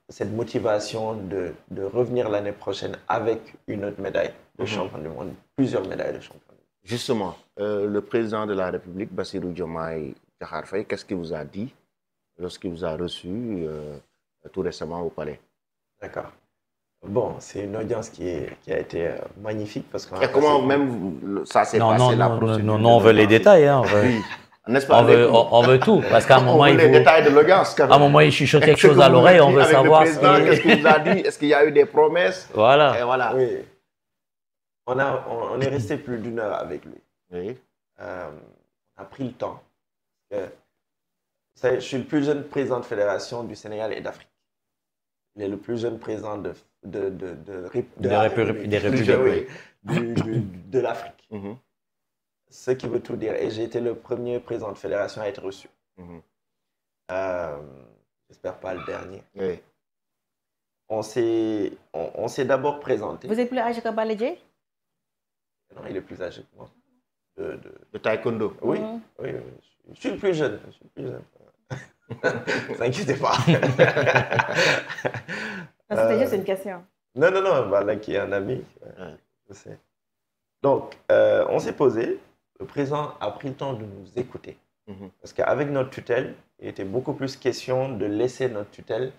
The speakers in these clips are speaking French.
cette motivation de revenir l'année prochaine avec une autre médaille de champion du monde, plusieurs médailles de champion du monde. Justement, le président de la République, Bassirou Diomaye Diakhar Faye, qu'est-ce qu'il vous a dit lorsqu'il vous a reçu tout récemment au palais? D'accord. Bon, c'est une audience qui a été magnifique parce qu'on a Et comment même ça s'est Non, passé, non, la non, procédure non, de non, on veut les l'audience? détails. Hein, Oui, n'est-ce pas? on veut tout. Parce qu'à un moment, On veut il les faut, détails de l'audience. à un moment, il chuchote quelque chose à l'oreille, on veut savoir. Qu'est-ce qu'il vous a dit? Est-ce qu'il y a eu des promesses? Voilà. Et voilà. Oui. On est resté plus d'une heure avec lui. Oui. On a pris le temps. Je suis le plus jeune président de fédération du Sénégal et d'Afrique. Il est le plus jeune président de l'Afrique. Ce qui veut tout dire. Et j'ai été le premier président de fédération à être reçu. J'espère pas le dernier. Oui. On s'est d'abord présenté. Vous êtes plus âgé que Baledje? Non, il est plus âgé que moi. De taekwondo. Oui, oui, oui. Je suis le plus jeune. Ne vous inquiétez pas. C'était juste une question. Non, non, non, voilà, qui est un ami. Je sais. Donc, on s'est posé. Le président a pris le temps de nous écouter. Parce qu'avec notre tutelle, il était beaucoup plus question de laisser notre tutelle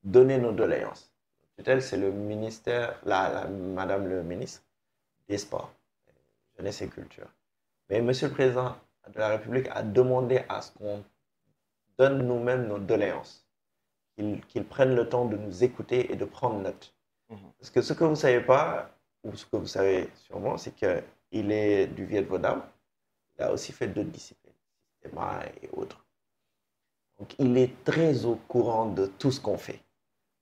donner nos doléances. Notre tutelle, c'est le ministère, Madame le ministre des Sports, Jeunesse et Culture. Mais Monsieur le Président de la République a demandé à ce qu'on donne nous-mêmes nos doléances, qu'ils prennent le temps de nous écouter et de prendre note. Parce que ce que vous ne savez pas, ou ce que vous savez sûrement, c'est qu'il est du Viet Vo Dao. Il a aussi fait d'autres disciplines, MMA et autres. Donc il est très au courant de tout ce qu'on fait.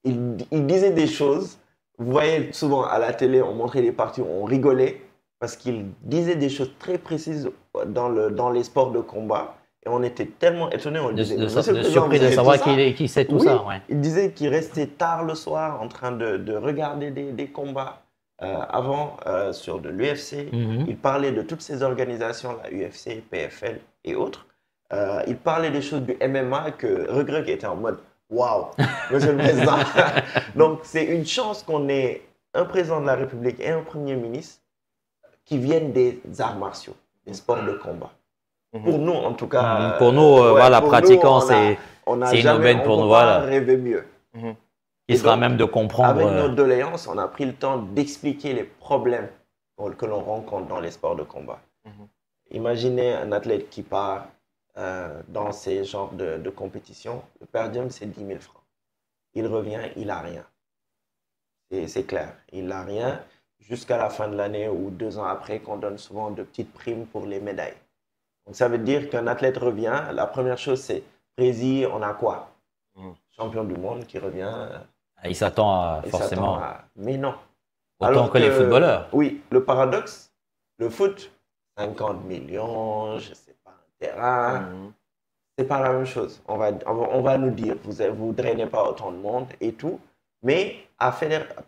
Il disait des choses, vous voyez souvent à la télé, on montrait des parties où on rigolait, parce qu'il disait des choses très précises dans les sports de combat. Et on était tellement étonnés, on disait, surpris de savoir qu'il sait tout ça. Ouais. Il disait qu'il restait tard le soir en train de regarder des combats avant sur de l'UFC. Il parlait de toutes ces organisations, la UFC, PFL et autres. Il parlait des choses du MMA que Regrec était en mode waouh, Monsieur le Président. Donc c'est une chance qu'on ait un président de la République et un premier ministre qui viennent des arts martiaux, des sports de combat. Pour nous, en tout cas. Pour nous, voilà, pratiquants, c'est une aubaine pour nous. Voilà. Rêver mieux. Il sera même de comprendre. Avec nos doléances, on a pris le temps d'expliquer les problèmes que l'on rencontre dans les sports de combat. Imaginez un athlète qui part dans ces genres de compétitions. Le per diem, c'est 10 000 francs. Il revient, il n'a rien. C'est clair. Il n'a rien jusqu'à la fin de l'année ou 2 ans après, qu'on donne souvent de petites primes pour les médailles. Donc, ça veut dire qu'un athlète revient, la première chose, c'est Prési, on a quoi? Champion du monde qui revient. Il s'attend forcément. Mais non. Autant alors que les footballeurs. Oui, le paradoxe, le foot, 50 millions, je ne sais pas, un terrain, c'est pas la même chose. On va nous dire, vous ne drainez pas autant de monde et tout, mais pas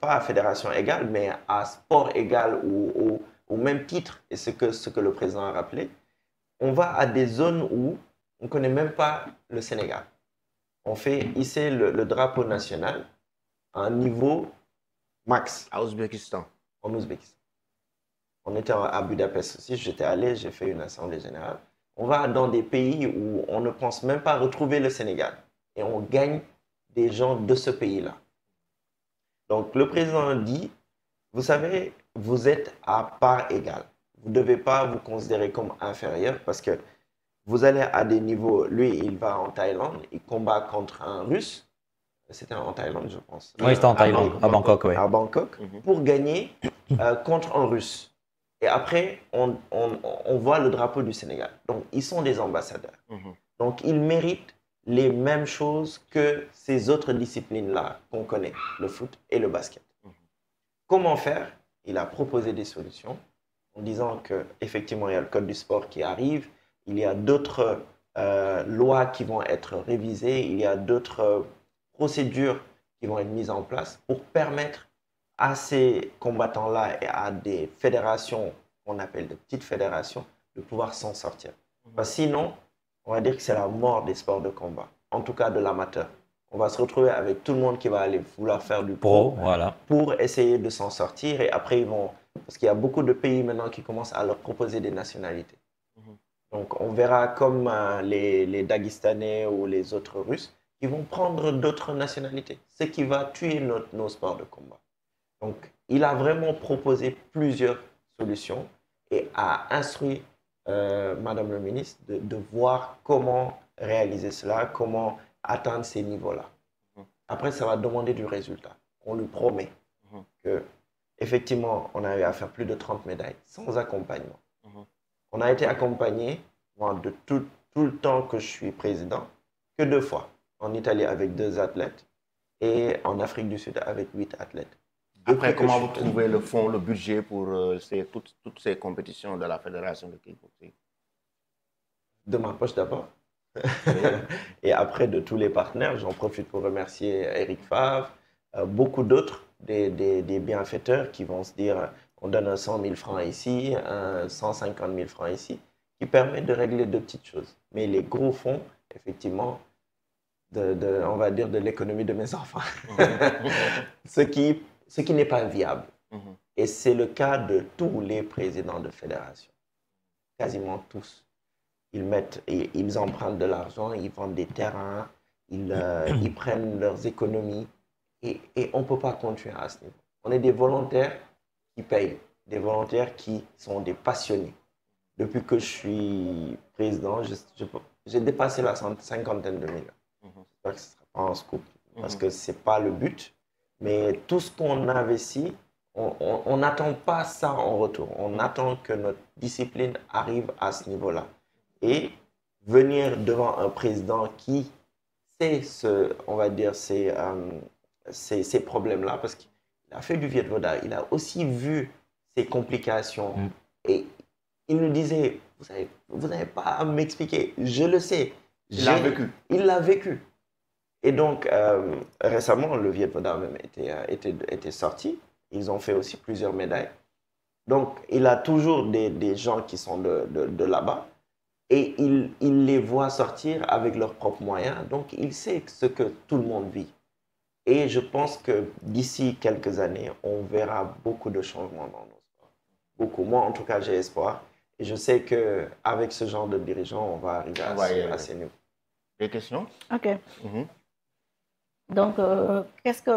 à fédération égale, mais à sport égal ou au même titre, et ce que le président a rappelé, on va à des zones où on ne connaît même pas le Sénégal. On fait hisser le drapeau national à un niveau max. À Ouzbékistan. En Ouzbékistan. On était à Budapest aussi, j'étais allé, j'ai fait une assemblée générale. On va dans des pays où on ne pense même pas retrouver le Sénégal. Et on gagne des gens de ce pays-là. Donc le président dit, vous savez, vous êtes à part égale. Vous ne devez pas vous considérer comme inférieur parce que vous allez à des niveaux. Lui, il va en Thaïlande, il combat contre un Russe. C'était en Thaïlande, je pense. Oui, c'était en Thaïlande, à Bangkok. Oui. À Bangkok, pour gagner contre un Russe. Et après, on voit le drapeau du Sénégal. Donc, ils sont des ambassadeurs. Donc, ils méritent les mêmes choses que ces autres disciplines-là qu'on connaît, le foot et le basket. Comment faire? Il a proposé des solutions en disant qu'effectivement, il y a le code du sport qui arrive, il y a d'autres lois qui vont être révisées, il y a d'autres procédures qui vont être mises en place pour permettre à ces combattants-là et à des fédérations qu'on appelle de petites fédérations de pouvoir s'en sortir. Parce que sinon, on va dire que c'est la mort des sports de combat, en tout cas de l'amateur. on va se retrouver avec tout le monde qui va aller vouloir faire du pro, voilà, pour essayer de s'en sortir. Et après, ils vont... Parce qu'il y a beaucoup de pays maintenant qui commencent à leur proposer des nationalités. Donc, on verra comme les Daguestanais ou les autres Russes qui vont prendre d'autres nationalités, ce qui va tuer nos sports de combat. Donc, il a vraiment proposé plusieurs solutions et a instruit Madame le ministre de voir comment réaliser cela, comment atteindre ces niveaux-là. Après, ça va demander du résultat. On lui promet que, effectivement, on a eu à faire plus de 30 médailles sans accompagnement. On a été accompagné, moi, de tout le temps que je suis président, que 2 fois. En Italie avec 2 athlètes et en Afrique du Sud avec 8 athlètes. Après, comment vous trouvez le fonds, le budget pour toutes ces compétitions de la Fédération de kickboxing? De ma poche d'abord. Et après, de tous les partenaires, j'en profite pour remercier Eric Favre, beaucoup d'autres, des bienfaiteurs qui vont se dire on donne 100 000 francs ici, 150 000 francs ici, qui permettent de régler 2 petites choses. Mais les gros fonds, effectivement, on va dire de l'économie de mes enfants. Ce qui n'est pas viable. Et c'est le cas de tous les présidents de fédération. Quasiment tous. Ils empruntent de l'argent, ils vendent des terrains, ils prennent leurs économies. Et on ne peut pas continuer à ce niveau. On est des volontaires qui payent, des volontaires qui sont des passionnés. Depuis que je suis président, j'ai dépassé la 50aine de millions. J'espère que ce ne sera pas un scoop, parce que ce n'est pas le but. Mais tout ce qu'on investit, on n'attend pas ça en retour. On attend que notre discipline arrive à ce niveau-là. Et venir devant un président qui sait, on va dire, ces problèmes-là, parce qu'il a fait du Viet Vo Dai, il a aussi vu ces complications. Et il nous disait, vous n'avez pas à m'expliquer, je le sais. Il l'a vécu. Il l'a vécu. Et donc, récemment, le Viet Vo Dai même était sorti. Ils ont fait aussi plusieurs médailles. Donc, il a toujours des gens qui sont de là-bas. Et il les voit sortir avec leurs propres moyens. Donc, il sait ce que tout le monde vit. Et je pense que d'ici quelques années, on verra beaucoup de changements dans nos sports. Beaucoup. Moi, en tout cas, j'ai espoir. Et je sais qu'avec ce genre de dirigeants, on va arriver à ces niveaux. Des questions? OK. Donc, qu'est-ce que